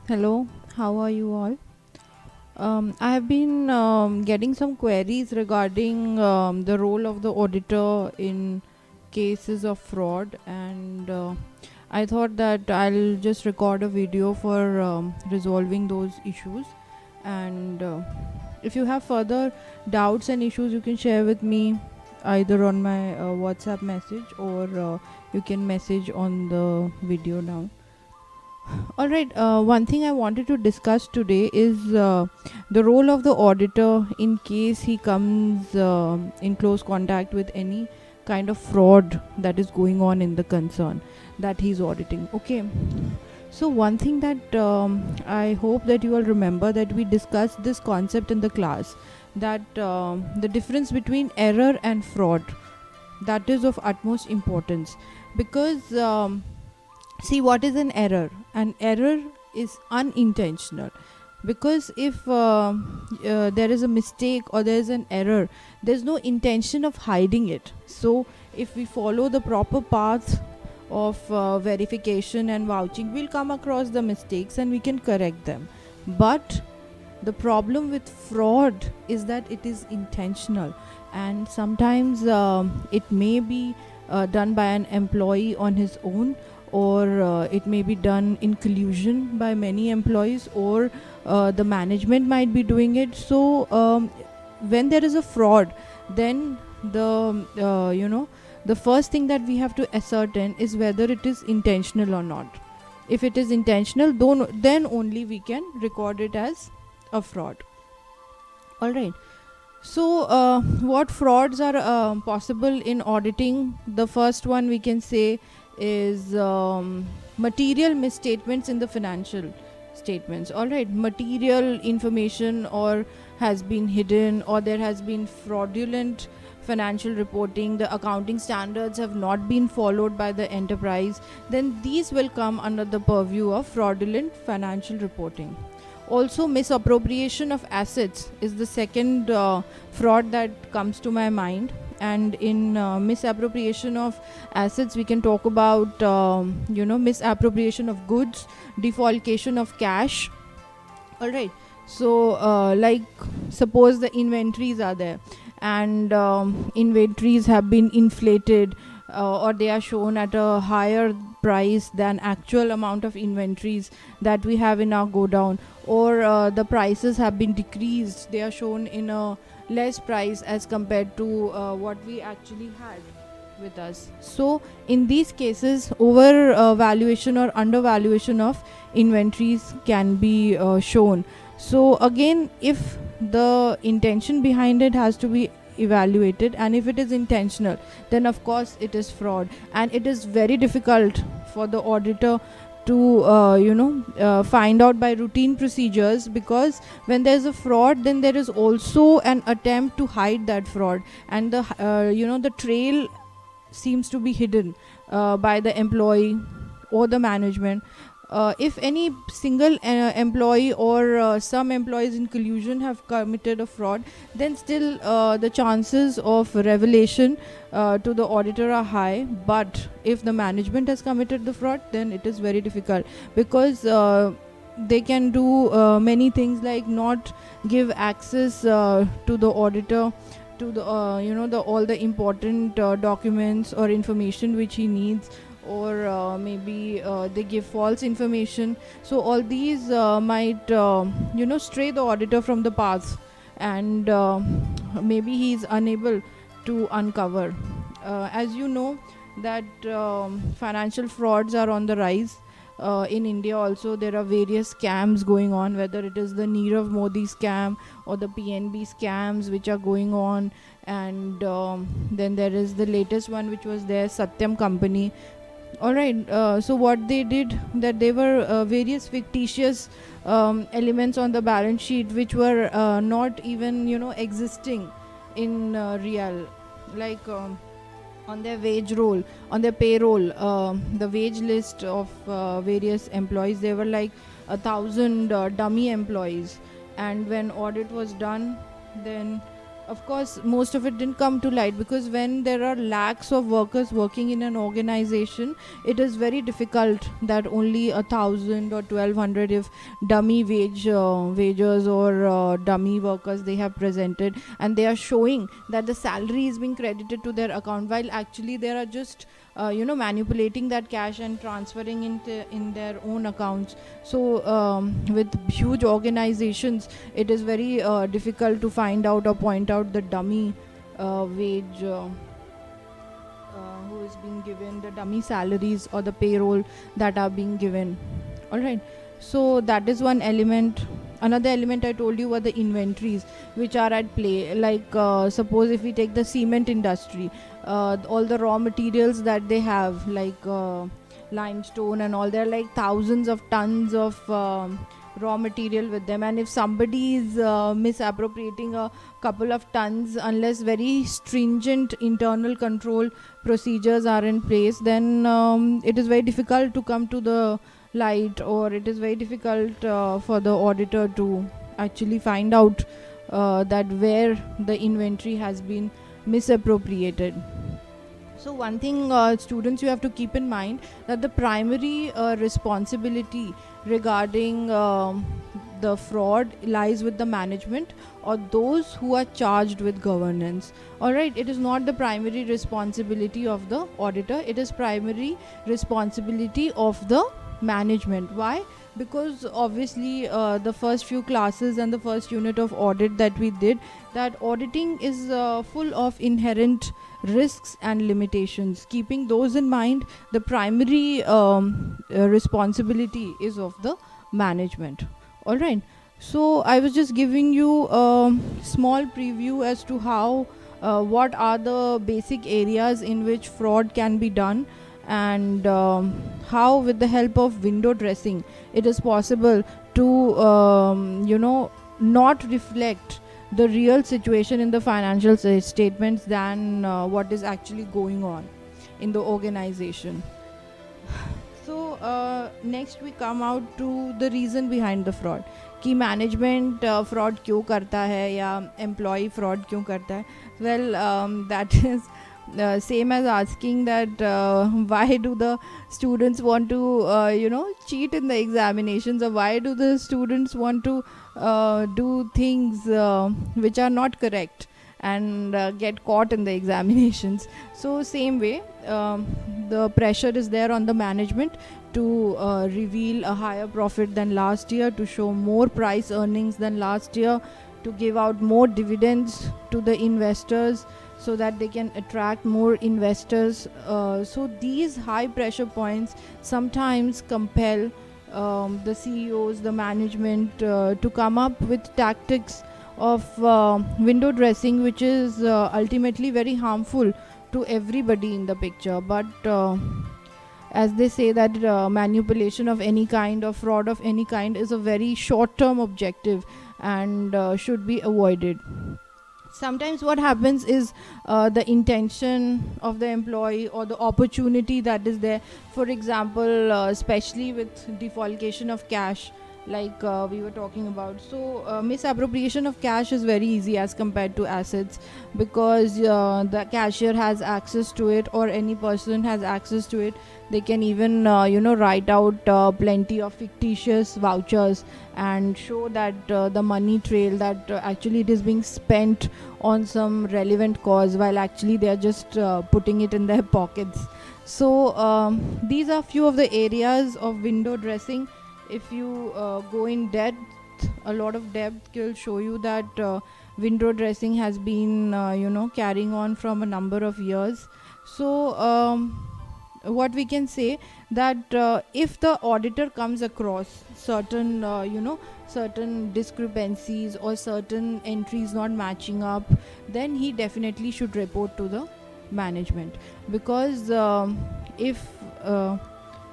Hello, how are you all? I have been getting some queries regarding the role of the auditor in cases of fraud, and I thought that I'll just record a video for resolving those issues. And if you have further doubts and issues, you can share with me either on my WhatsApp message or you can message on the video now. All right. One thing I wanted to discuss today is the role of the auditor in case he comes in close contact with any kind of fraud that is going on in the concern that he's auditing. Okay. So, one thing that I hope that you all remember that we discussed this concept in the class that the difference between error and fraud, that is of utmost importance because see, what is an error? An error is unintentional, because if there is a mistake or there is an error, there's no intention of hiding it. So if we follow the proper path of verification and vouching, we'll come across the mistakes and we can correct them. But the problem with fraud is that it is intentional, and sometimes it may be done by an employee on his own, or it may be done in collusion by many employees, or the management might be doing it. So when there is a fraud, then the first thing that we have to ascertain is whether it is intentional or not. If it is intentional, then only we can record it as a fraud. All right. So what frauds are possible in auditing? The first one we can say is material misstatements in the financial statements. All right, material information or has been hidden, or there has been fraudulent financial reporting, the accounting standards have not been followed by the enterprise, then these will come under the purview of fraudulent financial reporting. Also, misappropriation of assets is the second fraud that comes to my mind. And in misappropriation of assets, we can talk about misappropriation of goods, defalcation of cash. All right. So like, suppose the inventories are there, and inventories have been inflated, or they are shown at a higher price than actual amount of inventories that we have in our godown, or the prices have been decreased, they are shown in a less price as compared to what we actually had with us. So in these cases, over valuation or undervaluation of inventories can be shown. So again, if the intention behind it has to be evaluated, and if it is intentional, then of course it is fraud, and it is very difficult for the auditor to find out by routine procedures, because when there's a fraud, then there is also an attempt to hide that fraud, and the trail seems to be hidden by the employee or the management. If any single employee or some employees in collusion have committed a fraud, then still the chances of revelation to the auditor are high. But if the management has committed the fraud, then it is very difficult, because they can do many things, like not give access to the auditor to the all the important documents or information which he needs, or maybe they give false information. So all these might stray the auditor from the path, and maybe he is unable to uncover. As you know that financial frauds are on the rise. In India also, there are various scams going on, whether it is the Nirav Modi scam or the PNB scams which are going on, and then there is the latest one which was there, Satyam company. All right. So what they did, that they were various fictitious elements on the balance sheet which were not even existing in real, like on their wage roll, on their payroll, the wage list of various employees, they were like 1,000 dummy employees. And when audit was done, then of course most of it didn't come to light, because when there are lakhs of workers working in an organization, it is very difficult that only 1,000 or 1,200, if dummy wagers or dummy workers they have presented, and they are showing that the salary is being credited to their account, while actually they are just manipulating that cash and transferring it in their own accounts. So with huge organizations, it is very difficult to find out or point out the dummy wage who is being given, the dummy salaries or the payroll that are being given. All right, so that is one element. Another element I told you were the inventories which are at play. Like suppose if we take the cement industry, all the raw materials that they have, like limestone and all, there are like thousands of tons of raw material with them, and if somebody is misappropriating a couple of tons, unless very stringent internal control procedures are in place, then it is very difficult to come to the light, or it is very difficult for the auditor to actually find out that where the inventory has been misappropriated. So one thing, students, you have to keep in mind that the primary responsibility regarding the fraud lies with the management or those who are charged with governance. All right, it is not the primary responsibility of the auditor, it is primary responsibility of the management. Why? Because obviously the first few classes and the first unit of audit that we did, that auditing is full of inherent risks and limitations. Keeping those in mind, the primary responsibility is of the management. All right, so I was just giving you a small preview as to how what are the basic areas in which fraud can be done, and how with the help of window dressing it is possible to not reflect the real situation in the financial statements than what is actually going on in the organization. So next we come out to the reason behind the fraud, कि management fraud क्यों करता है या employ fraud क्यों करता है. Well that is same as asking that why do the students want to cheat in the examinations, or why do the students want to do things which are not correct and get caught in the examinations. So same way, the pressure is there on the management to reveal a higher profit than last year, to show more price earnings than last year, to give out more dividends to the investors so that they can attract more investors. So these high pressure points sometimes compel the CEOs, the management to come up with tactics of window dressing, which is ultimately very harmful to everybody in the picture. But as they say that manipulation of any kind or fraud of any kind is a very short term objective and should be avoided. Sometimes what happens is the intention of the employee or the opportunity that is there, for example especially with defalcation of cash, like we were talking about. So misappropriation of cash is very easy as compared to assets, because the cashier has access to it, or any person has access to it. They can even write out plenty of fictitious vouchers and show that the money trail, that actually it is being spent on some relevant cause, while actually they are just putting it in their pockets. So these are few of the areas of window dressing. If you go in depth, a lot of depth will show you that window dressing has been carrying on from a number of years. So what we can say, that if the auditor comes across certain certain discrepancies or certain entries not matching up, then he definitely should report to the management. Because if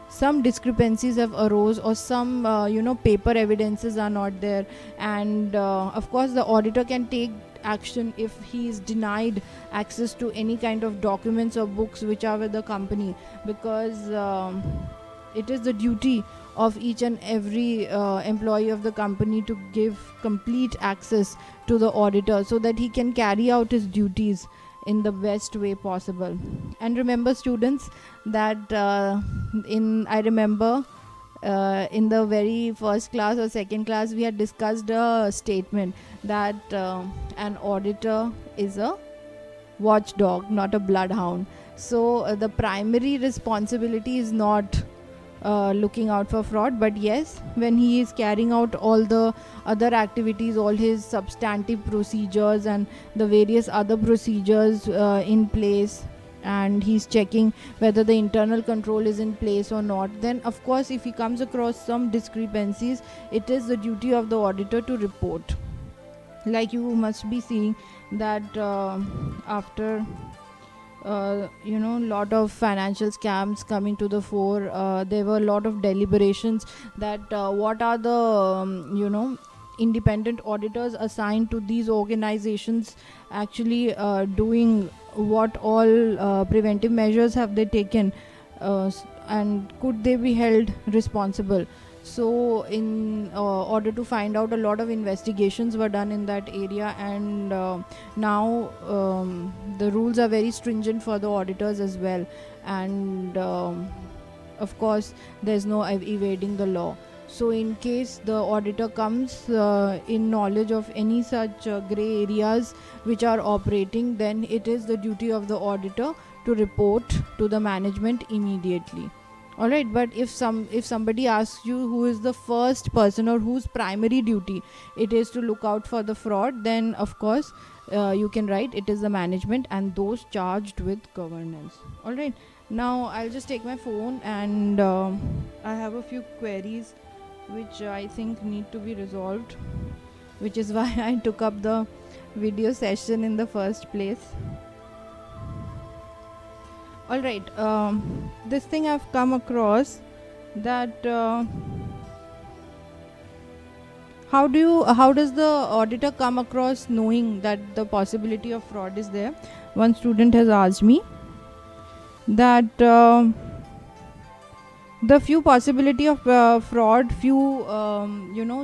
some discrepancies have arose, or some paper evidences are not there, and of course the auditor can take action if he is denied access to any kind of documents or books which are with the company, because it is the duty of each and every employee of the company to give complete access to the auditor so that he can carry out his duties in the best way possible. And remember, students, that I remember in the very first class or second class we had discussed a statement that an auditor is a watchdog, not a bloodhound. So the primary responsibility is not looking out for fraud, but yes, when he is carrying out all the other activities, all his substantive procedures and the various other procedures in place, and he's checking whether the internal control is in place or not, then of course if he comes across some discrepancies, it is the duty of the auditor to report. Like you must be seeing that after lot of financial scams coming to the fore, there were a lot of deliberations that what are the independent auditors assigned to these organizations actually doing, what all preventive measures have they taken, and could they be held responsible. So in order to find out, a lot of investigations were done in that area, and now the rules are very stringent for the auditors as well, and of course there's no evading the law. So in case the auditor comes in knowledge of any such grey areas which are operating, then it is the duty of the auditor to report to the management immediately. Alright, but if somebody asks you who is the first person or whose primary duty it is to look out for the fraud, then of course you can write it is the management and those charged with governance. Alright, now I'll just take my phone, and I have a few queries which I think need to be resolved, which is why I took up the video session in the first place. Alright, this thing I've come across, that how does the auditor come across knowing that the possibility of fraud is there? One student has asked me that the few possibility of fraud, few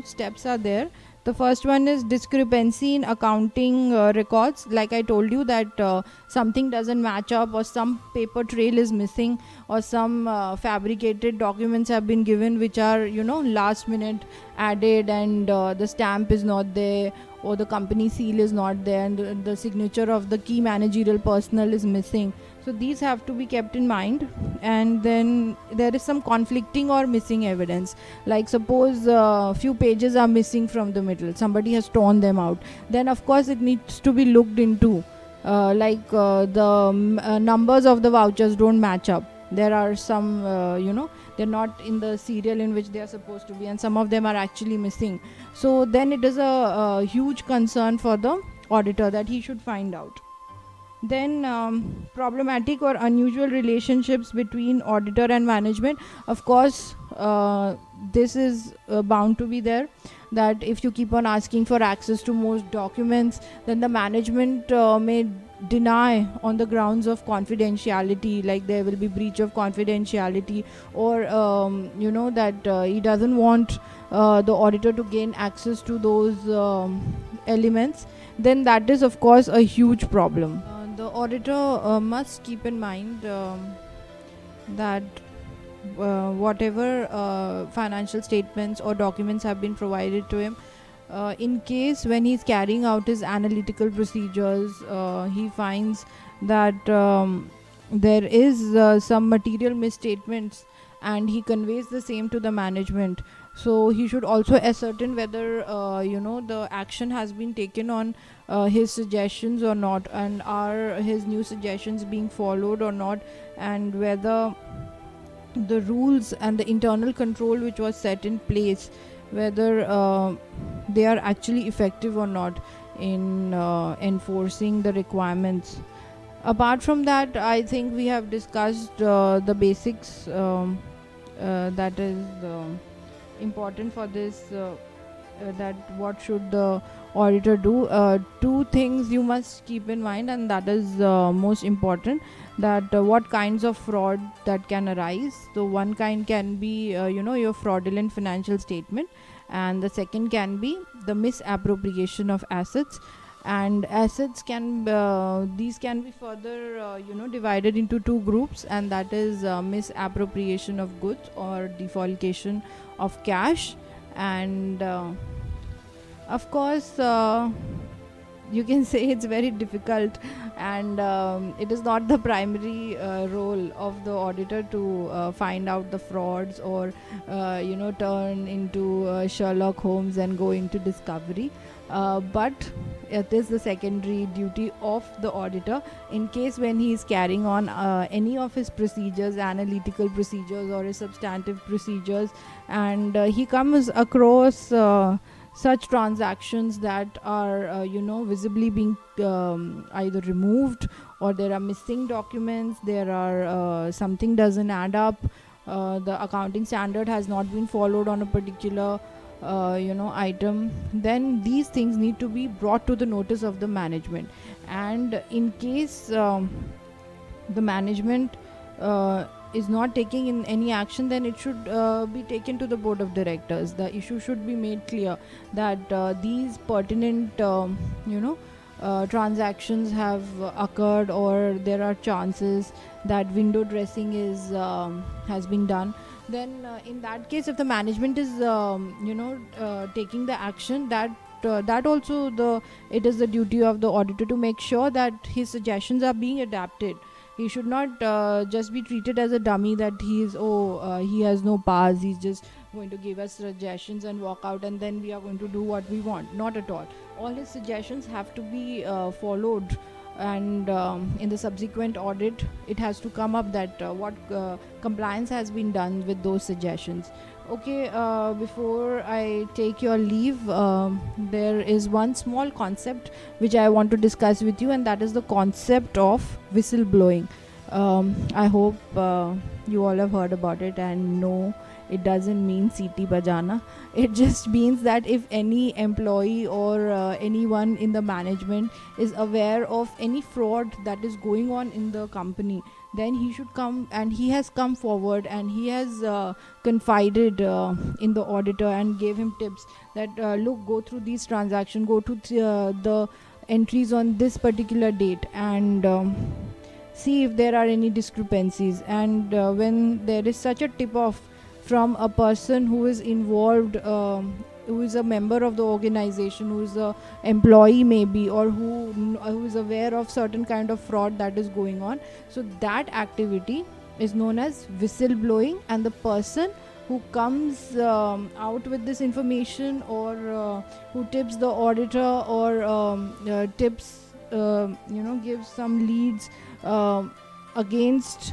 steps are there. The first one is discrepancy in accounting records. Like I told you that something doesn't match up, or some paper trail is missing, or some fabricated documents have been given which are last minute added, and the stamp is not there, or the company seal is not there, and the signature of the key managerial personnel is missing. So these have to be kept in mind. And then there is some conflicting or missing evidence. Like suppose few pages are missing from the middle, somebody has torn them out, then of course it needs to be looked into. The numbers of the vouchers don't match up. There are some they're not in the serial in which they are supposed to be, and some of them are actually missing. So then it is a huge concern for the auditor that he should find out. Then problematic or unusual relationships between auditor and management. Of course this is bound to be there, that if you keep on asking for access to most documents, then the management may deny on the grounds of confidentiality, like there will be breach of confidentiality, or that he doesn't want the auditor to gain access to those elements. Then that is of course a huge problem. The auditor must keep in mind that whatever financial statements or documents have been provided to him, in case when he's carrying out his analytical procedures, he finds that there is some material misstatements, and he conveys the same to the management. So he should also ascertain whether the action has been taken on his suggestions or not, and are his new suggestions being followed or not, and whether the rules and the internal control which was set in place, whether they are actually effective or not in enforcing the requirements. Apart from that, I think we have discussed the basics that is important for this, that what should the auditor do. Two things you must keep in mind, and that is most important, that what kinds of fraud that can arise. So one kind can be your fraudulent financial statement, and the second can be the misappropriation of assets. And assets can these can be further divided into two groups, and that is misappropriation of goods or defalcation of cash. And of course, you can say it's very difficult, and it is not the primary role of the auditor to find out the frauds, or turn into Sherlock Holmes and go into discovery, but it is the secondary duty of the auditor, in case when he is carrying on any of his procedures, analytical procedures or his substantive procedures, and he comes across such transactions that are visibly being either removed, or there are missing documents, there are something doesn't add up, the accounting standard has not been followed on a particular item, then these things need to be brought to the notice of the management. And in case the management is not taking in any action, then it should be taken to the board of directors. The issue should be made clear that these pertinent transactions have occurred, or there are chances that window dressing is has been done. Then in that case, if the management is taking the action, that also it is the duty of the auditor to make sure that his suggestions are being adapted. He should not just be treated as a dummy, that he has no powers, he's just going to give us suggestions and walk out, and then we are going to do what we want. Not at all. All his suggestions have to be followed, and in the subsequent audit it has to come up that what compliance has been done with those suggestions. Okay, before I take your leave, there is one small concept which I want to discuss with you, and that is the concept of whistleblowing. I hope you all have heard about it, and no, it doesn't mean CT bajana. It just means that if any employee or anyone in the management is aware of any fraud that is going on in the company, then he should come, and he has come forward, and he has confided in the auditor and gave him tips that look, go through these transactions, go to the entries on this particular date, and see if there are any discrepancies. And when there is such a tip off from a person who is involved, who is a member of the organization, who is a employee maybe, or who is aware of certain kind of fraud that is going on, so that activity is known as whistleblowing. And the person who comes out with this information, or who tips the auditor, or gives some leads against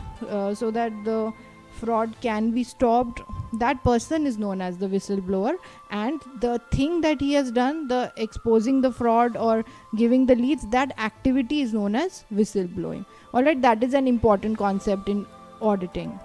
so that the fraud can be stopped, that person is known as the whistleblower. And the thing that he has done, the exposing the fraud or giving the leads, that activity is known as whistleblowing. Alright, that is an important concept in auditing.